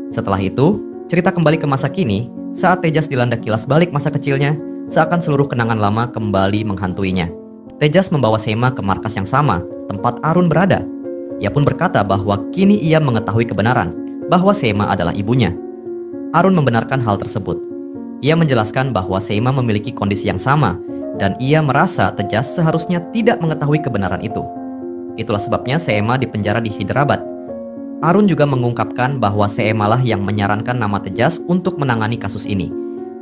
Setelah itu, cerita kembali ke masa kini saat Tejas dilanda kilas balik masa kecilnya, seakan seluruh kenangan lama kembali menghantuinya. Tejas membawa Seema ke markas yang sama, tempat Arun berada. Ia pun berkata bahwa kini ia mengetahui kebenaran, bahwa Seema adalah ibunya. Arun membenarkan hal tersebut. Ia menjelaskan bahwa Seema memiliki kondisi yang sama, dan ia merasa Tejas seharusnya tidak mengetahui kebenaran itu. Itulah sebabnya Seema dipenjara di Hyderabad. Arun juga mengungkapkan bahwa Seema lah yang menyarankan nama Tejas untuk menangani kasus ini,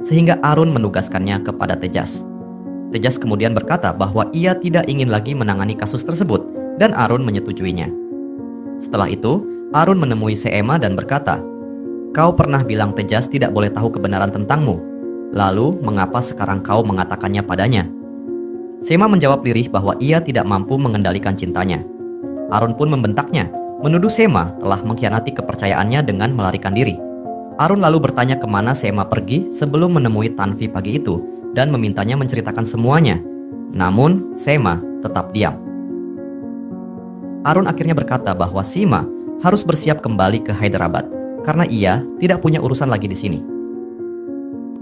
sehingga Arun menugaskannya kepada Tejas. Tejas kemudian berkata bahwa ia tidak ingin lagi menangani kasus tersebut, dan Arun menyetujuinya. Setelah itu, Arun menemui Seema dan berkata, "Kau pernah bilang Tejas tidak boleh tahu kebenaran tentangmu. Lalu, mengapa sekarang kau mengatakannya padanya?" Seema menjawab lirih bahwa ia tidak mampu mengendalikan cintanya. Arun pun membentaknya, menuduh Seema telah mengkhianati kepercayaannya dengan melarikan diri. Arun lalu bertanya kemana Seema pergi sebelum menemui Tanvi pagi itu dan memintanya menceritakan semuanya. Namun, Seema tetap diam. Arun akhirnya berkata bahwa Seema harus bersiap kembali ke Hyderabad karena ia tidak punya urusan lagi di sini.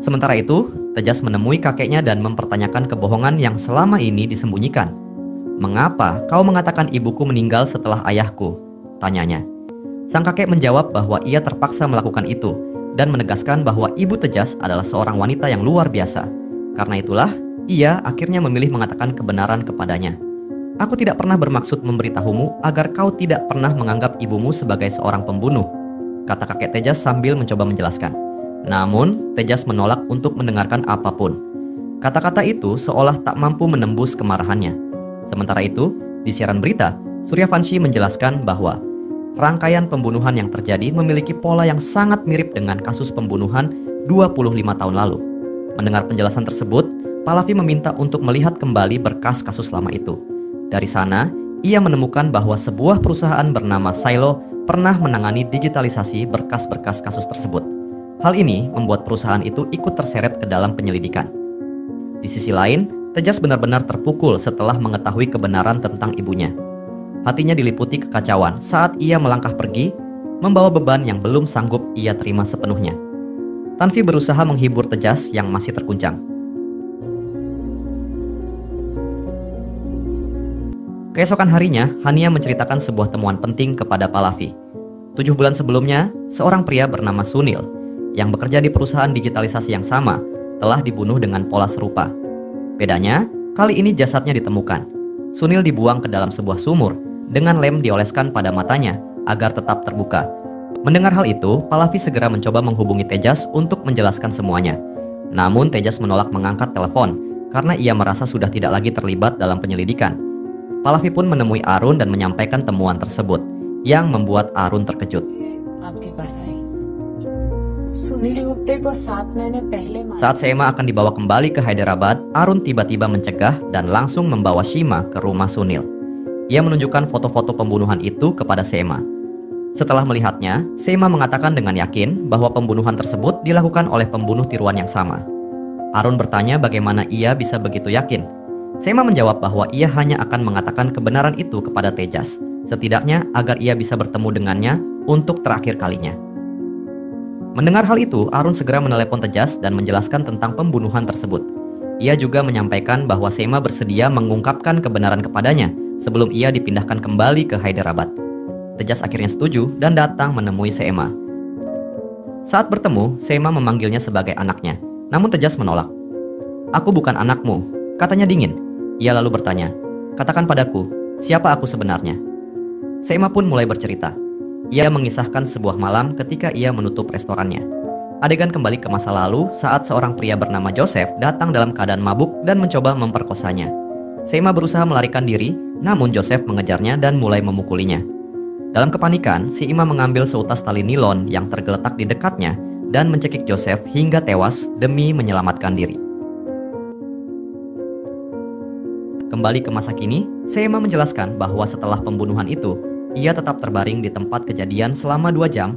Sementara itu, Tejas menemui kakeknya dan mempertanyakan kebohongan yang selama ini disembunyikan. "Mengapa kau mengatakan ibuku meninggal setelah ayahku?" tanyanya. Sang kakek menjawab bahwa ia terpaksa melakukan itu dan menegaskan bahwa ibu Tejas adalah seorang wanita yang luar biasa. Karena itulah, ia akhirnya memilih mengatakan kebenaran kepadanya. "Aku tidak pernah bermaksud memberitahumu agar kau tidak pernah menganggap ibumu sebagai seorang pembunuh," kata kakek Tejas sambil mencoba menjelaskan. Namun, Tejas menolak untuk mendengarkan apapun. Kata-kata itu seolah tak mampu menembus kemarahannya. Sementara itu, di siaran berita, Suryavanshi menjelaskan bahwa rangkaian pembunuhan yang terjadi memiliki pola yang sangat mirip dengan kasus pembunuhan 25 tahun lalu. Mendengar penjelasan tersebut, Pallavi meminta untuk melihat kembali berkas kasus lama itu. Dari sana, ia menemukan bahwa sebuah perusahaan bernama Silo pernah menangani digitalisasi berkas-berkas kasus tersebut. Hal ini membuat perusahaan itu ikut terseret ke dalam penyelidikan. Di sisi lain, Tejas benar-benar terpukul setelah mengetahui kebenaran tentang ibunya. Hatinya diliputi kekacauan saat ia melangkah pergi, membawa beban yang belum sanggup ia terima sepenuhnya. Tanvi berusaha menghibur Tejas yang masih terguncang. Keesokan harinya, Hania menceritakan sebuah temuan penting kepada Pallavi. 7 bulan sebelumnya, seorang pria bernama Sunil yang bekerja di perusahaan digitalisasi yang sama telah dibunuh dengan pola serupa. Bedanya, kali ini jasadnya ditemukan. Sunil dibuang ke dalam sebuah sumur dengan lem dioleskan pada matanya agar tetap terbuka. Mendengar hal itu, Pallavi segera mencoba menghubungi Tejas untuk menjelaskan semuanya. Namun Tejas menolak mengangkat telepon karena ia merasa sudah tidak lagi terlibat dalam penyelidikan. Pallavi pun menemui Arun dan menyampaikan temuan tersebut, yang membuat Arun terkejut. Saat Seema akan dibawa kembali ke Hyderabad, Arun tiba-tiba mencegah dan langsung membawa Shima ke rumah Sunil. Ia menunjukkan foto-foto pembunuhan itu kepada Seema. Setelah melihatnya, Seema mengatakan dengan yakin bahwa pembunuhan tersebut dilakukan oleh pembunuh tiruan yang sama. Arun bertanya bagaimana ia bisa begitu yakin. Seema menjawab bahwa ia hanya akan mengatakan kebenaran itu kepada Tejas, setidaknya agar ia bisa bertemu dengannya untuk terakhir kalinya. Mendengar hal itu, Arun segera menelepon Tejas dan menjelaskan tentang pembunuhan tersebut. Ia juga menyampaikan bahwa Seema bersedia mengungkapkan kebenaran kepadanya sebelum ia dipindahkan kembali ke Hyderabad. Tejas akhirnya setuju dan datang menemui Seema. Saat bertemu, Seema memanggilnya sebagai anaknya, namun Tejas menolak. "Aku bukan anakmu," katanya dingin. Ia lalu bertanya, "Katakan padaku, siapa aku sebenarnya?" Seema pun mulai bercerita. Ia mengisahkan sebuah malam ketika ia menutup restorannya. Adegan kembali ke masa lalu saat seorang pria bernama Joseph datang dalam keadaan mabuk dan mencoba memperkosanya. Seema berusaha melarikan diri, namun Joseph mengejarnya dan mulai memukulinya. Dalam kepanikan, si imam mengambil seutas tali nilon yang tergeletak di dekatnya dan mencekik Joseph hingga tewas demi menyelamatkan diri. Kembali ke masa kini, Seema menjelaskan bahwa setelah pembunuhan itu, ia tetap terbaring di tempat kejadian selama 2 jam,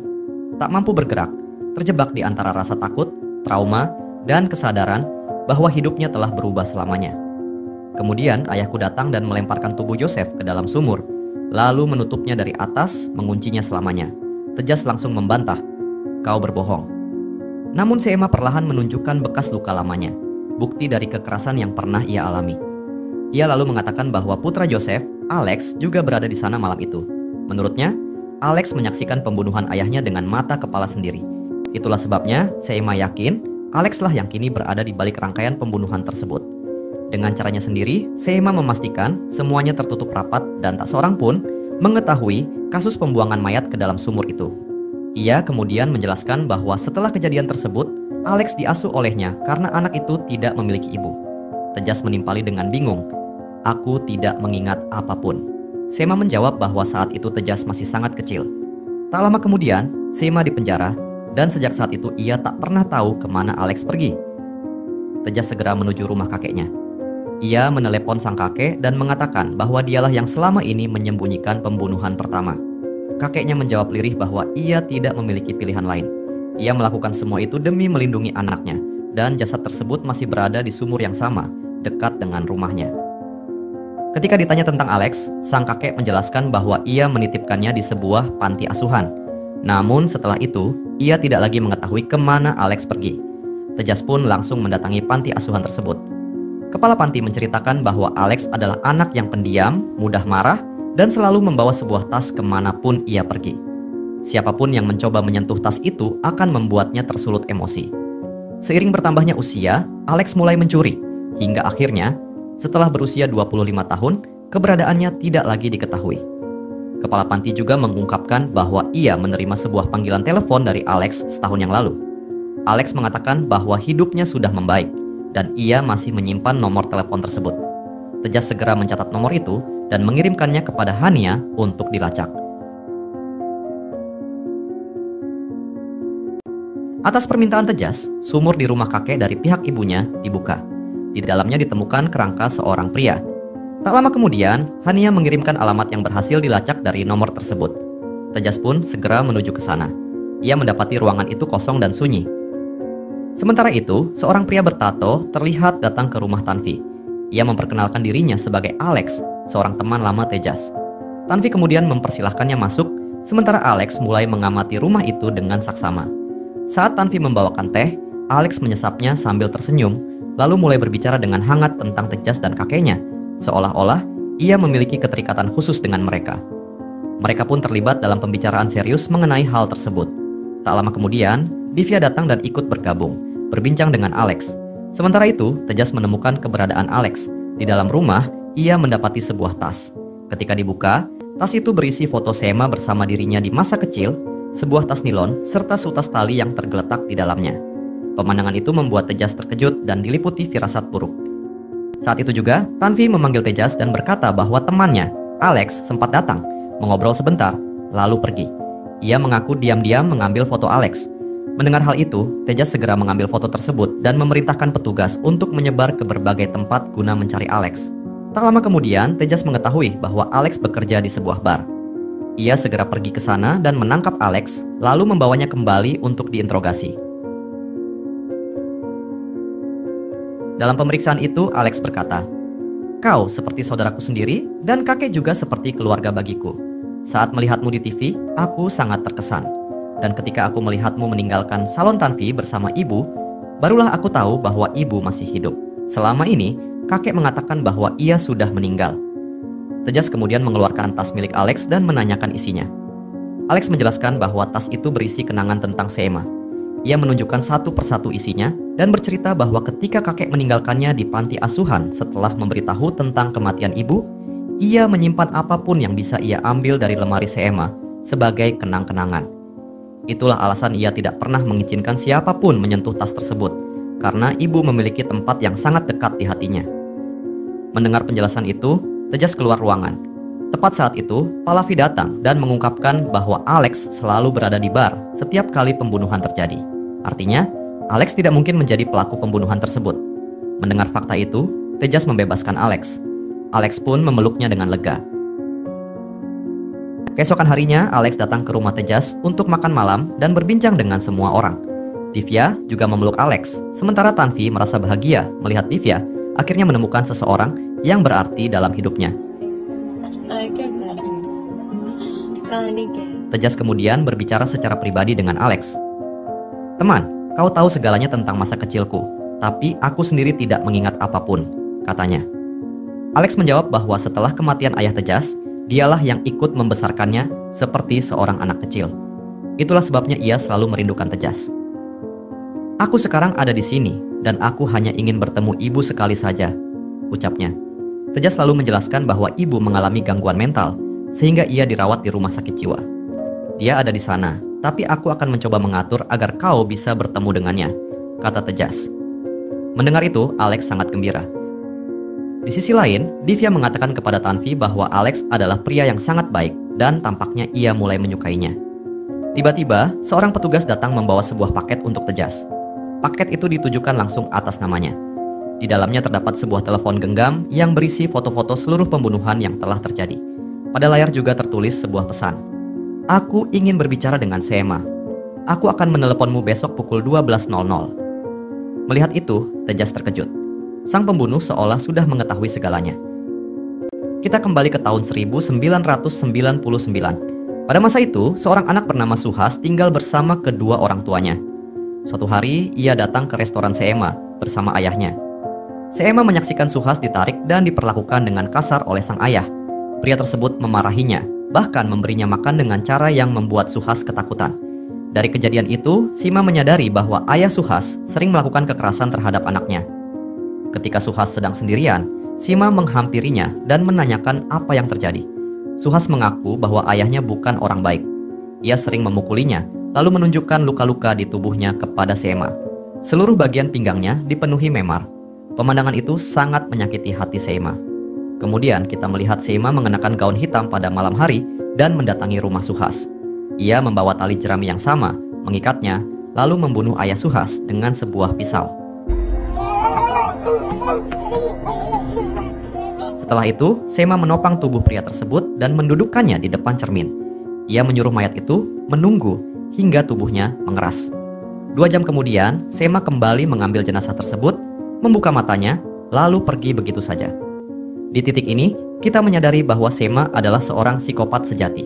tak mampu bergerak, terjebak di antara rasa takut, trauma, dan kesadaran bahwa hidupnya telah berubah selamanya. Kemudian ayahku datang dan melemparkan tubuh Joseph ke dalam sumur, lalu menutupnya dari atas, menguncinya selamanya. Tejas langsung membantah, kau berbohong. Namun si Emma perlahan menunjukkan bekas luka lamanya, bukti dari kekerasan yang pernah ia alami. Ia lalu mengatakan bahwa putra Joseph, Alex, juga berada di sana malam itu. Menurutnya, Alex menyaksikan pembunuhan ayahnya dengan mata kepala sendiri. Itulah sebabnya si Emma yakin Alex lah yang kini berada di balik rangkaian pembunuhan tersebut. Dengan caranya sendiri, si Emma memastikan semuanya tertutup rapat dan tak seorang pun mengetahui kasus pembuangan mayat ke dalam sumur itu. Ia kemudian menjelaskan bahwa setelah kejadian tersebut, Alex diasuh olehnya karena anak itu tidak memiliki ibu. Tejas menimpali dengan bingung, "Aku tidak mengingat apapun." Sema menjawab bahwa saat itu Tejas masih sangat kecil. Tak lama kemudian, Sema dipenjara dan sejak saat itu ia tak pernah tahu kemana Alex pergi. Tejas segera menuju rumah kakeknya. Ia menelepon sang kakek dan mengatakan bahwa dialah yang selama ini menyembunyikan pembunuhan pertama. Kakeknya menjawab lirih bahwa ia tidak memiliki pilihan lain. Ia melakukan semua itu demi melindungi anaknya, dan jasad tersebut masih berada di sumur yang sama, dekat dengan rumahnya. Ketika ditanya tentang Alex, sang kakek menjelaskan bahwa ia menitipkannya di sebuah panti asuhan. Namun setelah itu, ia tidak lagi mengetahui kemana Alex pergi. Tejas pun langsung mendatangi panti asuhan tersebut. Kepala panti menceritakan bahwa Alex adalah anak yang pendiam, mudah marah, dan selalu membawa sebuah tas kemanapun ia pergi. Siapapun yang mencoba menyentuh tas itu akan membuatnya tersulut emosi. Seiring bertambahnya usia, Alex mulai mencuri, hingga akhirnya, setelah berusia 25 tahun, keberadaannya tidak lagi diketahui. Kepala panti juga mengungkapkan bahwa ia menerima sebuah panggilan telepon dari Alex setahun yang lalu. Alex mengatakan bahwa hidupnya sudah membaik, dan ia masih menyimpan nomor telepon tersebut. Tejas segera mencatat nomor itu dan mengirimkannya kepada Hania untuk dilacak. Atas permintaan Tejas, sumur di rumah kakek dari pihak ibunya dibuka. Di dalamnya ditemukan kerangka seorang pria. Tak lama kemudian, Hania mengirimkan alamat yang berhasil dilacak dari nomor tersebut. Tejas pun segera menuju ke sana. Ia mendapati ruangan itu kosong dan sunyi. Sementara itu, seorang pria bertato terlihat datang ke rumah Tanvi. Ia memperkenalkan dirinya sebagai Alex, seorang teman lama Tejas. Tanvi kemudian mempersilahkannya masuk, sementara Alex mulai mengamati rumah itu dengan saksama. Saat Tanvi membawakan teh, Alex menyesapnya sambil tersenyum, lalu mulai berbicara dengan hangat tentang Tejas dan kakeknya, seolah-olah ia memiliki keterikatan khusus dengan mereka. Mereka pun terlibat dalam pembicaraan serius mengenai hal tersebut. Tak lama kemudian, Divya datang dan ikut bergabung, berbincang dengan Alex. Sementara itu, Tejas menemukan keberadaan Alex. Di dalam rumah, ia mendapati sebuah tas. Ketika dibuka, tas itu berisi foto Sema bersama dirinya di masa kecil, sebuah tas nilon, serta seutas tali yang tergeletak di dalamnya. Pemandangan itu membuat Tejas terkejut dan diliputi firasat buruk. Saat itu juga, Tanvi memanggil Tejas dan berkata bahwa temannya, Alex, sempat datang, mengobrol sebentar, lalu pergi. Ia mengaku diam-diam mengambil foto Alex. Mendengar hal itu, Tejas segera mengambil foto tersebut dan memerintahkan petugas untuk menyebar ke berbagai tempat guna mencari Alex. Tak lama kemudian, Tejas mengetahui bahwa Alex bekerja di sebuah bar. Ia segera pergi ke sana dan menangkap Alex, lalu membawanya kembali untuk diinterogasi. Dalam pemeriksaan itu, Alex berkata, "Kau seperti saudaraku sendiri dan kakek juga seperti keluarga bagiku. Saat melihatmu di TV, aku sangat terkesan. Dan ketika aku melihatmu meninggalkan salon Tanvi bersama ibu, barulah aku tahu bahwa ibu masih hidup. Selama ini, kakek mengatakan bahwa ia sudah meninggal." Tejas kemudian mengeluarkan tas milik Alex dan menanyakan isinya. Alex menjelaskan bahwa tas itu berisi kenangan tentang Sema. Ia menunjukkan satu persatu isinya dan bercerita bahwa ketika kakek meninggalkannya di panti asuhan setelah memberitahu tentang kematian ibu, ia menyimpan apapun yang bisa ia ambil dari lemari Sema sebagai kenang-kenangan. Itulah alasan ia tidak pernah mengizinkan siapapun menyentuh tas tersebut, karena ibu memiliki tempat yang sangat dekat di hatinya. Mendengar penjelasan itu, Tejas keluar ruangan. Tepat saat itu, Pallavi datang dan mengungkapkan bahwa Alex selalu berada di bar setiap kali pembunuhan terjadi. Artinya, Alex tidak mungkin menjadi pelaku pembunuhan tersebut. Mendengar fakta itu, Tejas membebaskan Alex. Alex pun memeluknya dengan lega. Keesokan harinya, Alex datang ke rumah Tejas untuk makan malam dan berbincang dengan semua orang. Divya juga memeluk Alex, sementara Tanvi merasa bahagia melihat Divya akhirnya menemukan seseorang yang berarti dalam hidupnya. Tejas kemudian berbicara secara pribadi dengan Alex. "Teman, kau tahu segalanya tentang masa kecilku, tapi aku sendiri tidak mengingat apapun," katanya. Alex menjawab bahwa setelah kematian ayah Tejas, dialah yang ikut membesarkannya seperti seorang anak kecil. Itulah sebabnya ia selalu merindukan Tejas. "Aku sekarang ada di sini, dan aku hanya ingin bertemu ibu sekali saja," ucapnya. Tejas selalu menjelaskan bahwa ibu mengalami gangguan mental, sehingga ia dirawat di rumah sakit jiwa. "Dia ada di sana, tapi aku akan mencoba mengatur agar kau bisa bertemu dengannya," kata Tejas. Mendengar itu, Alex sangat gembira. Di sisi lain, Divya mengatakan kepada Tanvi bahwa Alex adalah pria yang sangat baik dan tampaknya ia mulai menyukainya. Tiba-tiba, seorang petugas datang membawa sebuah paket untuk Tejas. Paket itu ditujukan langsung atas namanya. Di dalamnya terdapat sebuah telepon genggam yang berisi foto-foto seluruh pembunuhan yang telah terjadi. Pada layar juga tertulis sebuah pesan. "Aku ingin berbicara dengan Seema. Aku akan meneleponmu besok pukul 12.00. Melihat itu, Tejas terkejut. Sang pembunuh seolah sudah mengetahui segalanya. Kita kembali ke tahun 1999. Pada masa itu, seorang anak bernama Suhas tinggal bersama kedua orang tuanya. Suatu hari, ia datang ke restoran Seema bersama ayahnya. Seema menyaksikan Suhas ditarik dan diperlakukan dengan kasar oleh sang ayah. Pria tersebut memarahinya, bahkan memberinya makan dengan cara yang membuat Suhas ketakutan. Dari kejadian itu, Sima menyadari bahwa ayah Suhas sering melakukan kekerasan terhadap anaknya. Ketika Suhas sedang sendirian, Sima menghampirinya dan menanyakan apa yang terjadi. Suhas mengaku bahwa ayahnya bukan orang baik. Ia sering memukulinya, lalu menunjukkan luka-luka di tubuhnya kepada Seema. Seluruh bagian pinggangnya dipenuhi memar. Pemandangan itu sangat menyakiti hati Seema. Kemudian kita melihat Seema mengenakan gaun hitam pada malam hari dan mendatangi rumah Suhas. Ia membawa tali jerami yang sama, mengikatnya, lalu membunuh ayah Suhas dengan sebuah pisau. Setelah itu, Seema menopang tubuh pria tersebut dan mendudukkannya di depan cermin. Ia menyuruh mayat itu menunggu hingga tubuhnya mengeras. 2 jam kemudian, Seema kembali mengambil jenazah tersebut, membuka matanya, lalu pergi begitu saja. Di titik ini, kita menyadari bahwa Seema adalah seorang psikopat sejati.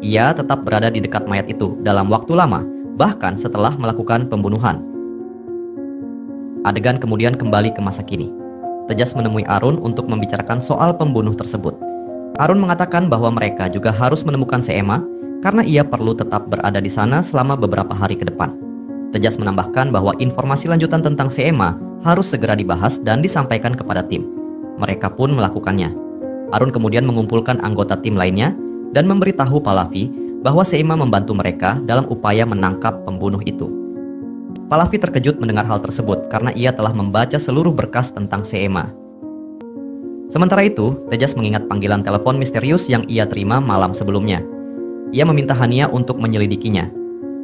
Ia tetap berada di dekat mayat itu dalam waktu lama, bahkan setelah melakukan pembunuhan. Adegan kemudian kembali ke masa kini. Tejas menemui Arun untuk membicarakan soal pembunuh tersebut. Arun mengatakan bahwa mereka juga harus menemukan Seema karena ia perlu tetap berada di sana selama beberapa hari ke depan. Tejas menambahkan bahwa informasi lanjutan tentang Seema harus segera dibahas dan disampaikan kepada tim. Mereka pun melakukannya. Arun kemudian mengumpulkan anggota tim lainnya dan memberitahu Pallavi bahwa Seema membantu mereka dalam upaya menangkap pembunuh itu. Pallavi terkejut mendengar hal tersebut karena ia telah membaca seluruh berkas tentang Seema. Sementara itu, Tejas mengingat panggilan telepon misterius yang ia terima malam sebelumnya. Ia meminta Hania untuk menyelidikinya.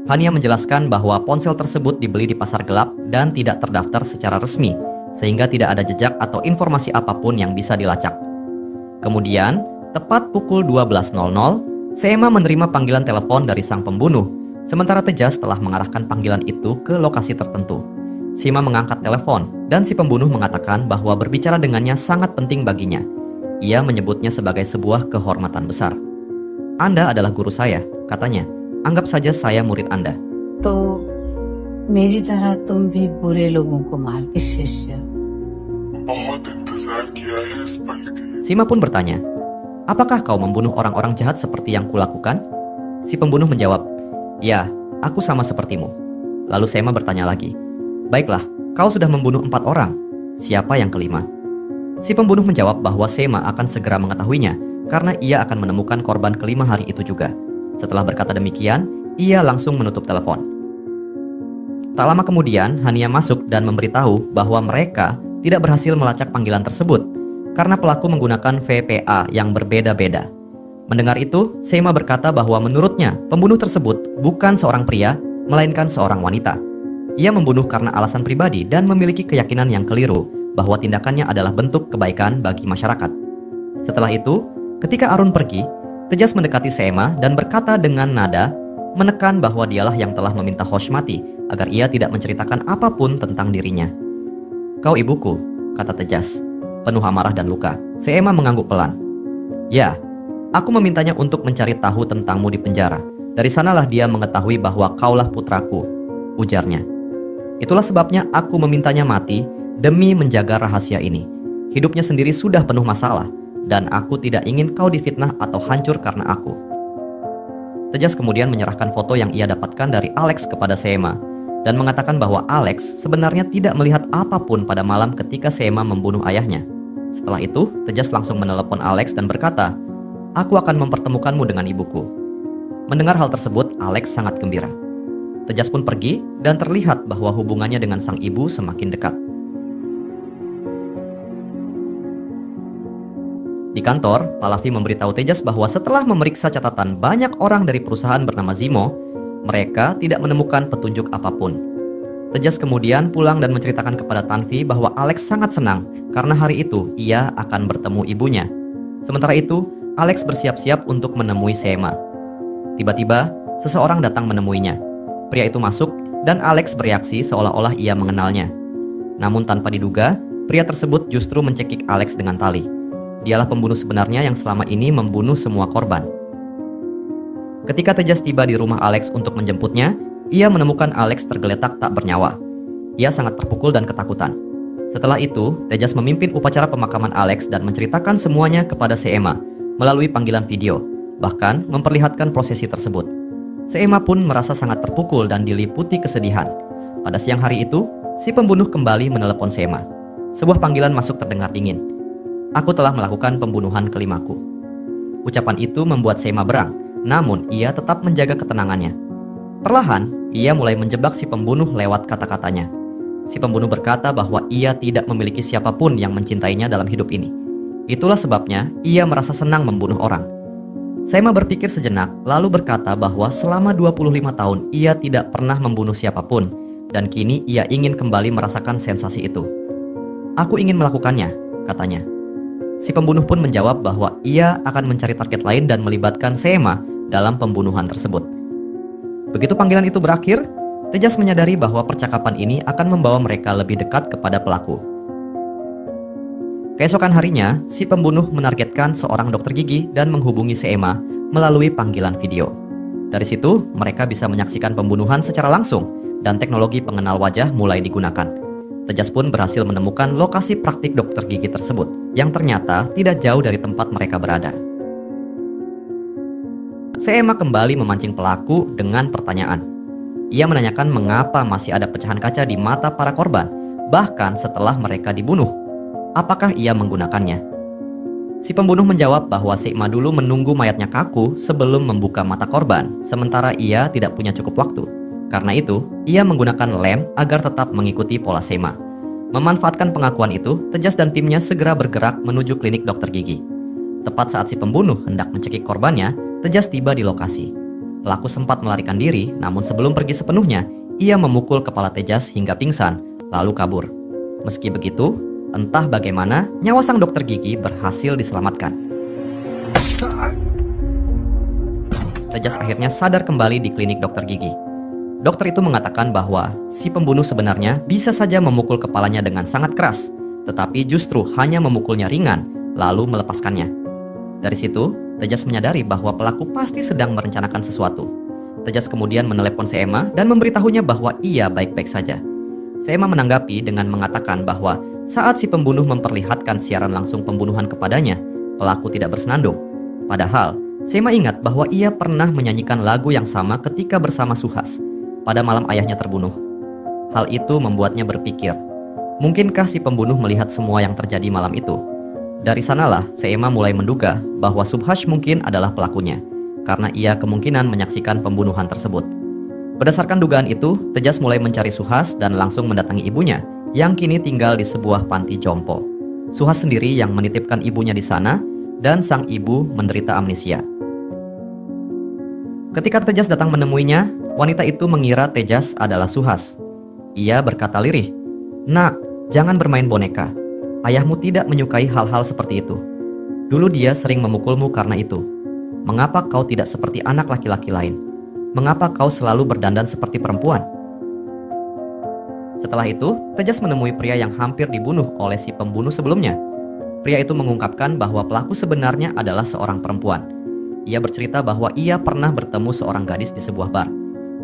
Hania menjelaskan bahwa ponsel tersebut dibeli di pasar gelap dan tidak terdaftar secara resmi, sehingga tidak ada jejak atau informasi apapun yang bisa dilacak. Kemudian, tepat pukul 12.00, Seema menerima panggilan telepon dari sang pembunuh. Sementara Tejas telah mengarahkan panggilan itu ke lokasi tertentu. Sima mengangkat telepon dan si pembunuh mengatakan bahwa berbicara dengannya sangat penting baginya. Ia menyebutnya sebagai sebuah kehormatan besar. "Anda adalah guru saya," katanya. "Anggap saja saya murid Anda." "तो मेरी तरह तुम भी बुरे लोगों को मार के शिष्य." Sima pun bertanya, "Apakah kau membunuh orang-orang jahat seperti yang kulakukan?" Si pembunuh menjawab, "Ya, aku sama sepertimu." Lalu Seema bertanya lagi, "Baiklah, kau sudah membunuh 4 orang. Siapa yang kelima?" Si pembunuh menjawab bahwa Seema akan segera mengetahuinya karena ia akan menemukan korban kelima hari itu juga. Setelah berkata demikian, ia langsung menutup telepon. Tak lama kemudian, Hania masuk dan memberitahu bahwa mereka tidak berhasil melacak panggilan tersebut karena pelaku menggunakan VPA yang berbeda-beda. Mendengar itu, Seema berkata bahwa menurutnya pembunuh tersebut bukan seorang pria, melainkan seorang wanita. Ia membunuh karena alasan pribadi dan memiliki keyakinan yang keliru bahwa tindakannya adalah bentuk kebaikan bagi masyarakat. Setelah itu, ketika Arun pergi, Tejas mendekati Seema dan berkata dengan nada menekan bahwa dialah yang telah meminta Hosh mati agar ia tidak menceritakan apapun tentang dirinya. "Kau ibuku," kata Tejas, penuh amarah dan luka. Seema mengangguk pelan. "Ya, aku memintanya untuk mencari tahu tentangmu di penjara. Dari sanalah dia mengetahui bahwa kaulah putraku. ujarnya. Itulah sebabnya aku memintanya mati demi menjaga rahasia ini. Hidupnya sendiri sudah penuh masalah, dan aku tidak ingin kau difitnah atau hancur karena aku. Tejas kemudian menyerahkan foto yang ia dapatkan dari Alex kepada Seema, dan mengatakan bahwa Alex sebenarnya tidak melihat apapun pada malam ketika Seema membunuh ayahnya. Setelah itu, Tejas langsung menelepon Alex dan berkata, "Aku akan mempertemukanmu dengan ibuku." Mendengar hal tersebut, Alex sangat gembira. Tejas pun pergi dan terlihat bahwa hubungannya dengan sang ibu semakin dekat. Di kantor, Pallavi memberitahu Tejas bahwa setelah memeriksa catatan banyak orang dari perusahaan bernama Zimo, mereka tidak menemukan petunjuk apapun. Tejas kemudian pulang dan menceritakan kepada Tanvi bahwa Alex sangat senang karena hari itu ia akan bertemu ibunya. Sementara itu, Alex bersiap-siap untuk menemui Seema. Tiba-tiba, seseorang datang menemuinya. Pria itu masuk dan Alex bereaksi seolah-olah ia mengenalnya. Namun tanpa diduga, pria tersebut justru mencekik Alex dengan tali. Dialah pembunuh sebenarnya yang selama ini membunuh semua korban. Ketika Tejas tiba di rumah Alex untuk menjemputnya, ia menemukan Alex tergeletak tak bernyawa. Ia sangat terpukul dan ketakutan. Setelah itu, Tejas memimpin upacara pemakaman Alex dan menceritakan semuanya kepada Seema melalui panggilan video, bahkan memperlihatkan prosesi tersebut. Seema pun merasa sangat terpukul dan diliputi kesedihan. Pada siang hari itu, si pembunuh kembali menelepon Seema. Sebuah panggilan masuk terdengar dingin. "Aku telah melakukan pembunuhan kelimaku." Ucapan itu membuat Seema berang, namun ia tetap menjaga ketenangannya. Perlahan, ia mulai menjebak si pembunuh lewat kata-katanya. Si pembunuh berkata bahwa ia tidak memiliki siapapun yang mencintainya dalam hidup ini. Itulah sebabnya ia merasa senang membunuh orang. Seema berpikir sejenak, lalu berkata bahwa selama 25 tahun ia tidak pernah membunuh siapapun, dan kini ia ingin kembali merasakan sensasi itu. "Aku ingin melakukannya," katanya. Si pembunuh pun menjawab bahwa ia akan mencari target lain dan melibatkan Seema dalam pembunuhan tersebut. Begitu panggilan itu berakhir, Tejas menyadari bahwa percakapan ini akan membawa mereka lebih dekat kepada pelaku. Keesokan harinya, si pembunuh menargetkan seorang dokter gigi dan menghubungi Seema melalui panggilan video. Dari situ, mereka bisa menyaksikan pembunuhan secara langsung dan teknologi pengenal wajah mulai digunakan. Tejas pun berhasil menemukan lokasi praktik dokter gigi tersebut, yang ternyata tidak jauh dari tempat mereka berada. Seema kembali memancing pelaku dengan pertanyaan. Ia menanyakan mengapa masih ada pecahan kaca di mata para korban, bahkan setelah mereka dibunuh. Apakah ia menggunakannya? Si pembunuh menjawab bahwa Seema dulu menunggu mayatnya kaku sebelum membuka mata korban, sementara ia tidak punya cukup waktu. Karena itu, ia menggunakan lem agar tetap mengikuti pola Seema. Memanfaatkan pengakuan itu, Tejas dan timnya segera bergerak menuju klinik dokter gigi. Tepat saat si pembunuh hendak mencekik korbannya, Tejas tiba di lokasi. Pelaku sempat melarikan diri, namun sebelum pergi sepenuhnya, ia memukul kepala Tejas hingga pingsan, lalu kabur. Meski begitu, entah bagaimana, nyawa sang dokter gigi berhasil diselamatkan. Tejas akhirnya sadar kembali di klinik dokter gigi. Dokter itu mengatakan bahwa si pembunuh sebenarnya bisa saja memukul kepalanya dengan sangat keras, tetapi justru hanya memukulnya ringan, lalu melepaskannya. Dari situ, Tejas menyadari bahwa pelaku pasti sedang merencanakan sesuatu. Tejas kemudian menelepon Seema dan memberitahunya bahwa ia baik-baik saja. Seema menanggapi dengan mengatakan bahwa saat si pembunuh memperlihatkan siaran langsung pembunuhan kepadanya, pelaku tidak bersenandung. Padahal, Seema ingat bahwa ia pernah menyanyikan lagu yang sama ketika bersama Suhas pada malam ayahnya terbunuh. Hal itu membuatnya berpikir, mungkinkah si pembunuh melihat semua yang terjadi malam itu? Dari sanalah Seema mulai menduga bahwa Subhash mungkin adalah pelakunya, karena ia kemungkinan menyaksikan pembunuhan tersebut. Berdasarkan dugaan itu, Tejas mulai mencari Suhas dan langsung mendatangi ibunya, yang kini tinggal di sebuah panti jompo. Suhas sendiri yang menitipkan ibunya di sana, dan sang ibu menderita amnesia. Ketika Tejas datang menemuinya, wanita itu mengira Tejas adalah Suhas. Ia berkata lirih, "Nak, jangan bermain boneka. Ayahmu tidak menyukai hal-hal seperti itu. Dulu dia sering memukulmu karena itu. Mengapa kau tidak seperti anak laki-laki lain? Mengapa kau selalu berdandan seperti perempuan?" Setelah itu, Tejas menemui pria yang hampir dibunuh oleh si pembunuh sebelumnya. Pria itu mengungkapkan bahwa pelaku sebenarnya adalah seorang perempuan. Ia bercerita bahwa ia pernah bertemu seorang gadis di sebuah bar.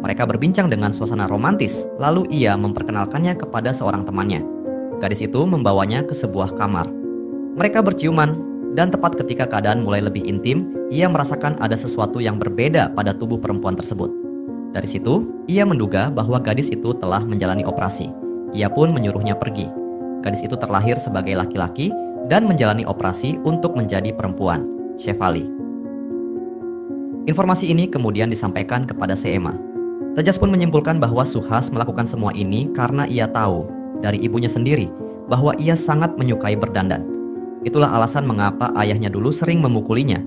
Mereka berbincang dengan suasana romantis, lalu ia memperkenalkannya kepada seorang temannya. Gadis itu membawanya ke sebuah kamar. Mereka berciuman, dan tepat ketika keadaan mulai lebih intim, ia merasakan ada sesuatu yang berbeda pada tubuh perempuan tersebut. Dari situ, ia menduga bahwa gadis itu telah menjalani operasi. Ia pun menyuruhnya pergi. Gadis itu terlahir sebagai laki-laki dan menjalani operasi untuk menjadi perempuan, Shefali. Informasi ini kemudian disampaikan kepada Seema. Tejas pun menyimpulkan bahwa Suhas melakukan semua ini karena ia tahu dari ibunya sendiri bahwa ia sangat menyukai berdandan. Itulah alasan mengapa ayahnya dulu sering memukulinya,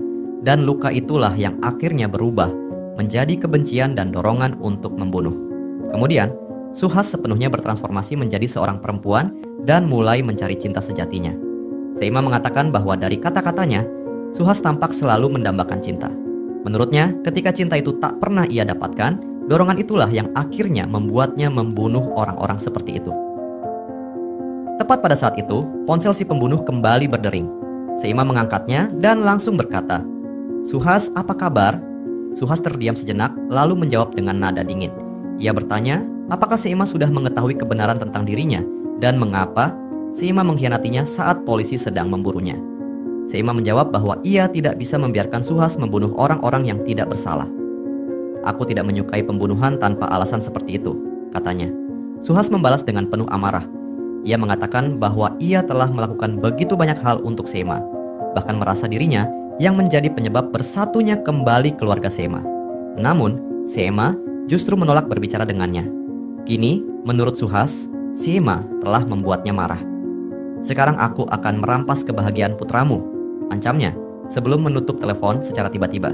dan luka itulah yang akhirnya berubah menjadi kebencian dan dorongan untuk membunuh. Kemudian, Suhas sepenuhnya bertransformasi menjadi seorang perempuan dan mulai mencari cinta sejatinya. Seema mengatakan bahwa dari kata-katanya, Suhas tampak selalu mendambakan cinta. Menurutnya, ketika cinta itu tak pernah ia dapatkan, dorongan itulah yang akhirnya membuatnya membunuh orang-orang seperti itu. Tepat pada saat itu, ponsel si pembunuh kembali berdering. Seima mengangkatnya dan langsung berkata, "Suhas, apa kabar?" Suhas terdiam sejenak, lalu menjawab dengan nada dingin. Ia bertanya, apakah Seima sudah mengetahui kebenaran tentang dirinya dan mengapa Seima mengkhianatinya saat polisi sedang memburunya. Seima menjawab bahwa ia tidak bisa membiarkan Suhas membunuh orang-orang yang tidak bersalah. "Aku tidak menyukai pembunuhan tanpa alasan seperti itu," katanya. Suhas membalas dengan penuh amarah. Ia mengatakan bahwa ia telah melakukan begitu banyak hal untuk Seima, bahkan merasa dirinya yang menjadi penyebab bersatunya kembali keluarga Seima. Namun, Seima justru menolak berbicara dengannya. Kini, menurut Suhas, Seima telah membuatnya marah. "Sekarang aku akan merampas kebahagiaan putramu," ancamnya sebelum menutup telepon secara tiba-tiba.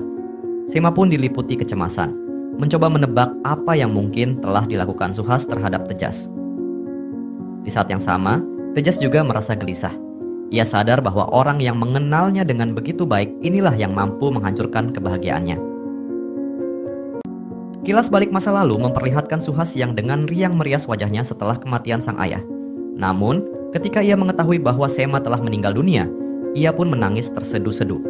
Seima pun diliputi kecemasan, mencoba menebak apa yang mungkin telah dilakukan Suhas terhadap Tejas. Di saat yang sama, Tejas juga merasa gelisah. Ia sadar bahwa orang yang mengenalnya dengan begitu baik inilah yang mampu menghancurkan kebahagiaannya. Kilas balik masa lalu memperlihatkan Suhas yang dengan riang merias wajahnya setelah kematian sang ayah. Namun, ketika ia mengetahui bahwa Seima telah meninggal dunia, ia pun menangis terseduh-seduh.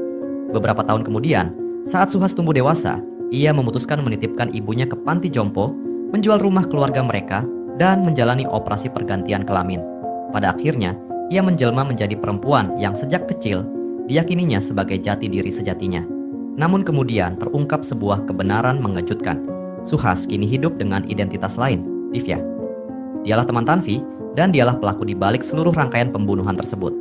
Beberapa tahun kemudian, saat Suhas tumbuh dewasa, ia memutuskan menitipkan ibunya ke panti jompo, menjual rumah keluarga mereka, dan menjalani operasi pergantian kelamin. Pada akhirnya, ia menjelma menjadi perempuan yang sejak kecil diyakininya sebagai jati diri sejatinya. Namun kemudian terungkap sebuah kebenaran mengejutkan. Suhas kini hidup dengan identitas lain, Divya. Dialah teman Tanvi, dan dialah pelaku di balik seluruh rangkaian pembunuhan tersebut.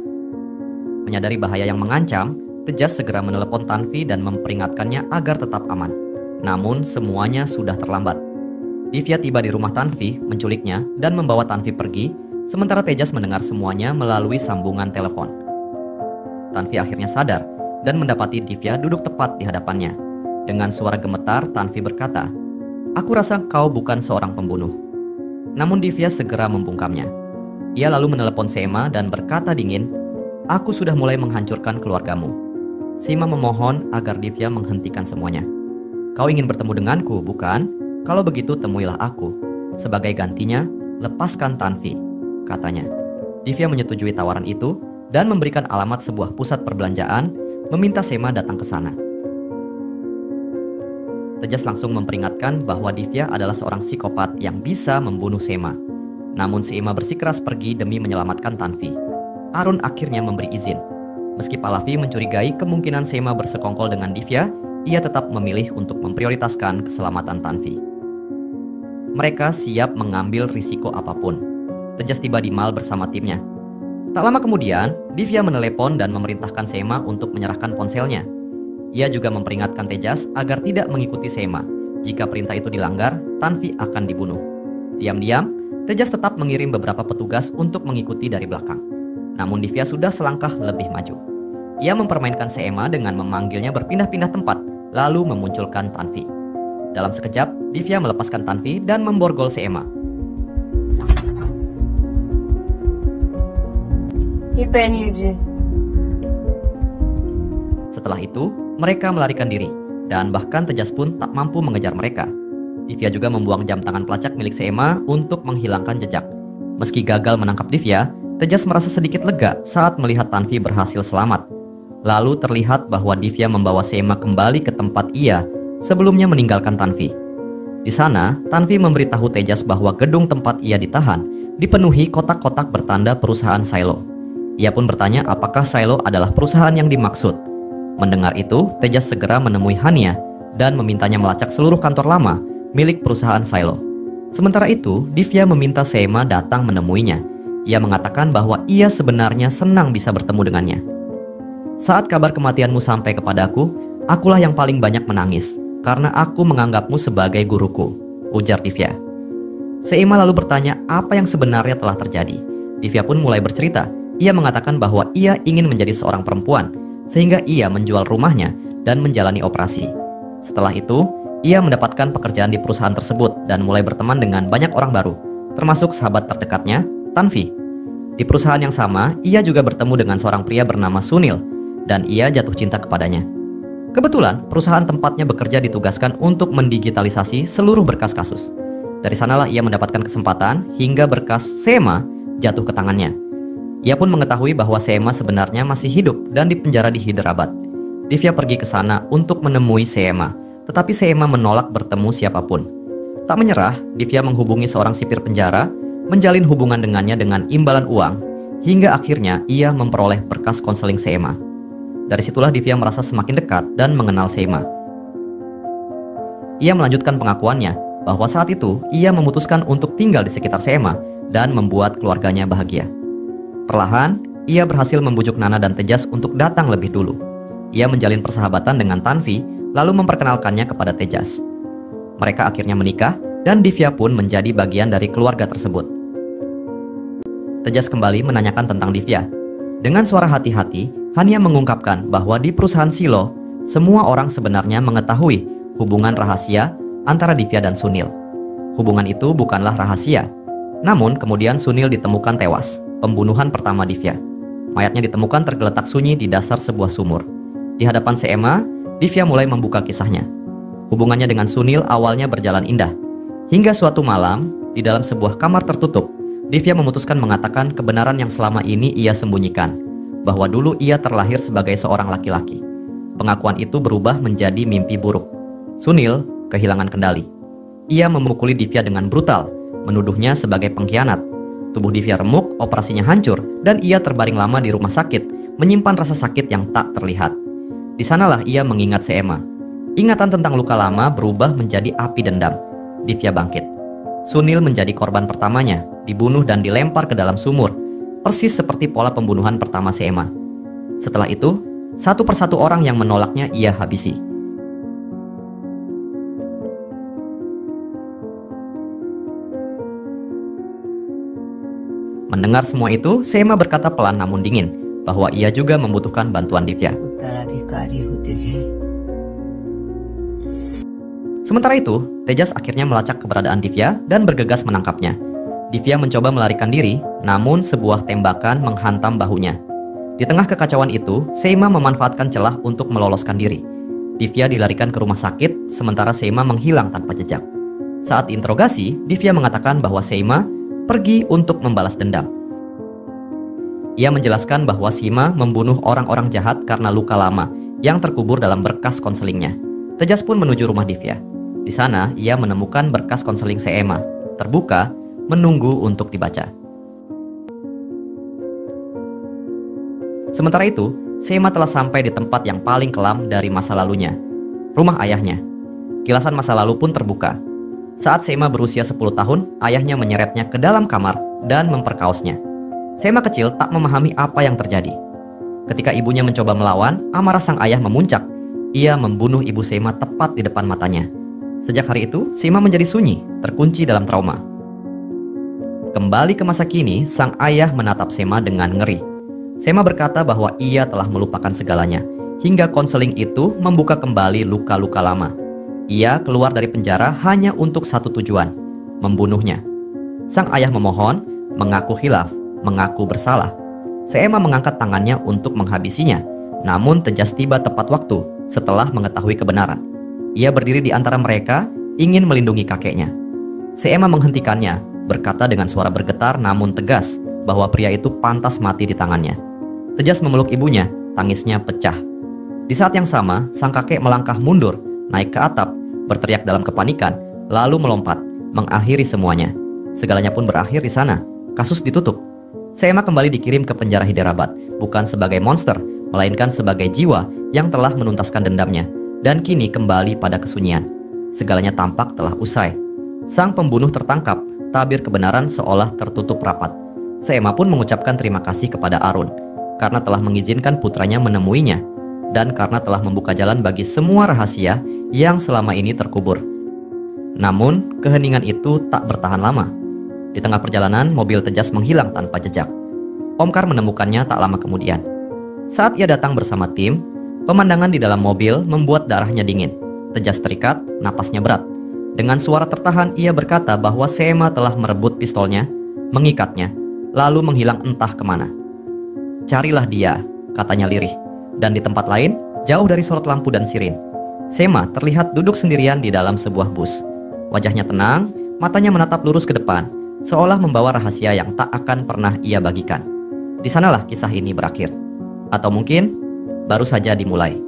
Menyadari bahaya yang mengancam, Tejas segera menelepon Tanvi dan memperingatkannya agar tetap aman. Namun semuanya sudah terlambat. Divya tiba di rumah Tanvi, menculiknya, dan membawa Tanvi pergi, sementara Tejas mendengar semuanya melalui sambungan telepon. Tanvi akhirnya sadar dan mendapati Divya duduk tepat di hadapannya. Dengan suara gemetar, Tanvi berkata, "Aku rasa kau bukan seorang pembunuh." Namun Divya segera membungkamnya. Ia lalu menelepon Seima dan berkata dingin, "Aku sudah mulai menghancurkan keluargamu." Seima memohon agar Divya menghentikan semuanya. "Kau ingin bertemu denganku, bukan? Kalau begitu temuilah aku. Sebagai gantinya, lepaskan Tanvi," katanya. Divya menyetujui tawaran itu dan memberikan alamat sebuah pusat perbelanjaan, meminta Seima datang ke sana. Tejas langsung memperingatkan bahwa Divya adalah seorang psikopat yang bisa membunuh Seima. Namun Seima bersikeras pergi demi menyelamatkan Tanvi. Arun akhirnya memberi izin. Meski Pallavi mencurigai kemungkinan Seima bersekongkol dengan Divya, ia tetap memilih untuk memprioritaskan keselamatan Tanvi. Mereka siap mengambil risiko apapun. Tejas tiba di mal bersama timnya. Tak lama kemudian, Divya menelepon dan memerintahkan Seima untuk menyerahkan ponselnya. Ia juga memperingatkan Tejas agar tidak mengikuti Seima. Jika perintah itu dilanggar, Tanvi akan dibunuh. Diam-diam, Tejas tetap mengirim beberapa petugas untuk mengikuti dari belakang. Namun Divya sudah selangkah lebih maju. Ia mempermainkan Seima dengan memanggilnya berpindah-pindah tempat, lalu memunculkan Tanvi. Dalam sekejap, Divya melepaskan Tanvi dan memborgol Seima. Setelah itu, mereka melarikan diri, dan bahkan Tejas pun tak mampu mengejar mereka. Divya juga membuang jam tangan pelacak milik Seima untuk menghilangkan jejak. Meski gagal menangkap Divya, Tejas merasa sedikit lega saat melihat Tanvi berhasil selamat. Lalu terlihat bahwa Divya membawa Seima kembali ke tempat ia sebelumnya meninggalkan Tanvi. Di sana, Tanvi memberitahu Tejas bahwa gedung tempat ia ditahan dipenuhi kotak-kotak bertanda perusahaan Silo. Ia pun bertanya apakah Silo adalah perusahaan yang dimaksud. Mendengar itu, Tejas segera menemui Hania dan memintanya melacak seluruh kantor lama milik perusahaan Silo. Sementara itu, Divya meminta Seema datang menemuinya. Ia mengatakan bahwa ia sebenarnya senang bisa bertemu dengannya. "Saat kabar kematianmu sampai kepadaku, akulah yang paling banyak menangis, karena aku menganggapmu sebagai guruku," ujar Divya. Seema lalu bertanya apa yang sebenarnya telah terjadi. Divya pun mulai bercerita. Ia mengatakan bahwa ia ingin menjadi seorang perempuan, sehingga ia menjual rumahnya dan menjalani operasi. Setelah itu, ia mendapatkan pekerjaan di perusahaan tersebut dan mulai berteman dengan banyak orang baru, termasuk sahabat terdekatnya, Tanvi. Di perusahaan yang sama, ia juga bertemu dengan seorang pria bernama Sunil, dan ia jatuh cinta kepadanya. Kebetulan, perusahaan tempatnya bekerja ditugaskan untuk mendigitalisasi seluruh berkas kasus. Dari sanalah ia mendapatkan kesempatan hingga berkas Seema jatuh ke tangannya. Ia pun mengetahui bahwa Seema sebenarnya masih hidup dan dipenjara di Hyderabad. Divya pergi ke sana untuk menemui Seema, tetapi Seema menolak bertemu siapapun. Tak menyerah, Divya menghubungi seorang sipir penjara, menjalin hubungan dengannya dengan imbalan uang, hingga akhirnya ia memperoleh berkas konseling Seema. Dari situlah Divya merasa semakin dekat dan mengenal Seema. Ia melanjutkan pengakuannya bahwa saat itu ia memutuskan untuk tinggal di sekitar Seema dan membuat keluarganya bahagia. Perlahan, ia berhasil membujuk Nana dan Tejas untuk datang lebih dulu. Ia menjalin persahabatan dengan Tanvi, lalu memperkenalkannya kepada Tejas. Mereka akhirnya menikah, dan Divya pun menjadi bagian dari keluarga tersebut. Tejas kembali menanyakan tentang Divya. Dengan suara hati-hati, Hania mengungkapkan bahwa di perusahaan Silo, semua orang sebenarnya mengetahui hubungan rahasia antara Divya dan Sunil. Hubungan itu bukanlah rahasia. Namun kemudian Sunil ditemukan tewas, pembunuhan pertama Divya. Mayatnya ditemukan tergeletak sunyi di dasar sebuah sumur. Di hadapan Seema, Divya mulai membuka kisahnya. Hubungannya dengan Sunil awalnya berjalan indah. Hingga suatu malam, di dalam sebuah kamar tertutup, Divya memutuskan mengatakan kebenaran yang selama ini ia sembunyikan, bahwa dulu ia terlahir sebagai seorang laki-laki. Pengakuan itu berubah menjadi mimpi buruk. Sunil kehilangan kendali. Ia memukuli Divya dengan brutal, menuduhnya sebagai pengkhianat. Tubuh Divya remuk, operasinya hancur, dan ia terbaring lama di rumah sakit, menyimpan rasa sakit yang tak terlihat. Di sanalah ia mengingat Seema. Ingatan tentang luka lama berubah menjadi api dendam. Divya bangkit. Sunil menjadi korban pertamanya, dibunuh dan dilempar ke dalam sumur, persis seperti pola pembunuhan pertama Seema. Setelah itu, satu persatu orang yang menolaknya ia habisi. Mendengar semua itu, Seema berkata pelan namun dingin bahwa ia juga membutuhkan bantuan Divya. Sementara itu, Tejas akhirnya melacak keberadaan Divya dan bergegas menangkapnya. Divya mencoba melarikan diri, namun sebuah tembakan menghantam bahunya. Di tengah kekacauan itu, Seema memanfaatkan celah untuk meloloskan diri. Divya dilarikan ke rumah sakit, sementara Seema menghilang tanpa jejak. Saat diinterogasi, Divya mengatakan bahwa Seema pergi untuk membalas dendam. Ia menjelaskan bahwa Seema membunuh orang-orang jahat karena luka lama yang terkubur dalam berkas konselingnya. Tejas pun menuju rumah Divya. Di sana, ia menemukan berkas konseling Seema, terbuka, menunggu untuk dibaca. Sementara itu, Seema telah sampai di tempat yang paling kelam dari masa lalunya, rumah ayahnya. Kilasan masa lalu pun terbuka. Saat Seema berusia 10 tahun, ayahnya menyeretnya ke dalam kamar dan memperkaosnya. Seema kecil tak memahami apa yang terjadi. Ketika ibunya mencoba melawan, amarah sang ayah memuncak. Ia membunuh ibu Seema tepat di depan matanya. Sejak hari itu, Seema menjadi sunyi, terkunci dalam trauma. Kembali ke masa kini, sang ayah menatap Seema dengan ngeri. Seema berkata bahwa ia telah melupakan segalanya, hingga konseling itu membuka kembali luka-luka lama. Ia keluar dari penjara hanya untuk satu tujuan, membunuhnya. Sang ayah memohon, mengaku khilaf, mengaku bersalah. Seema mengangkat tangannya untuk menghabisinya, namun Tejas tiba tepat waktu setelah mengetahui kebenaran. Ia berdiri di antara mereka, ingin melindungi kakeknya. Seema menghentikannya, berkata dengan suara bergetar namun tegas bahwa pria itu pantas mati di tangannya. Tejas memeluk ibunya, tangisnya pecah. Di saat yang sama, sang kakek melangkah mundur, naik ke atap, berteriak dalam kepanikan lalu melompat, mengakhiri semuanya. Segalanya pun berakhir di sana. Kasus ditutup. Seema kembali dikirim ke penjara Hyderabad, bukan sebagai monster, melainkan sebagai jiwa yang telah menuntaskan dendamnya, dan kini kembali pada kesunyian. Segalanya tampak telah usai. Sang pembunuh tertangkap, tabir kebenaran seolah tertutup rapat. Seema pun mengucapkan terima kasih kepada Arun, karena telah mengizinkan putranya menemuinya, dan karena telah membuka jalan bagi semua rahasia yang selama ini terkubur. Namun, keheningan itu tak bertahan lama. Di tengah perjalanan, mobil Tejas menghilang tanpa jejak. Omkar menemukannya tak lama kemudian. Saat ia datang bersama tim, pemandangan di dalam mobil membuat darahnya dingin. Tejas terikat, napasnya berat. Dengan suara tertahan, ia berkata bahwa Seema telah merebut pistolnya, mengikatnya, lalu menghilang entah kemana. Carilah dia, katanya lirih. Dan di tempat lain, jauh dari sorot lampu dan sirin, Seema terlihat duduk sendirian di dalam sebuah bus. Wajahnya tenang, matanya menatap lurus ke depan, seolah membawa rahasia yang tak akan pernah ia bagikan. Di sanalah kisah ini berakhir. Atau mungkin, baru saja dimulai.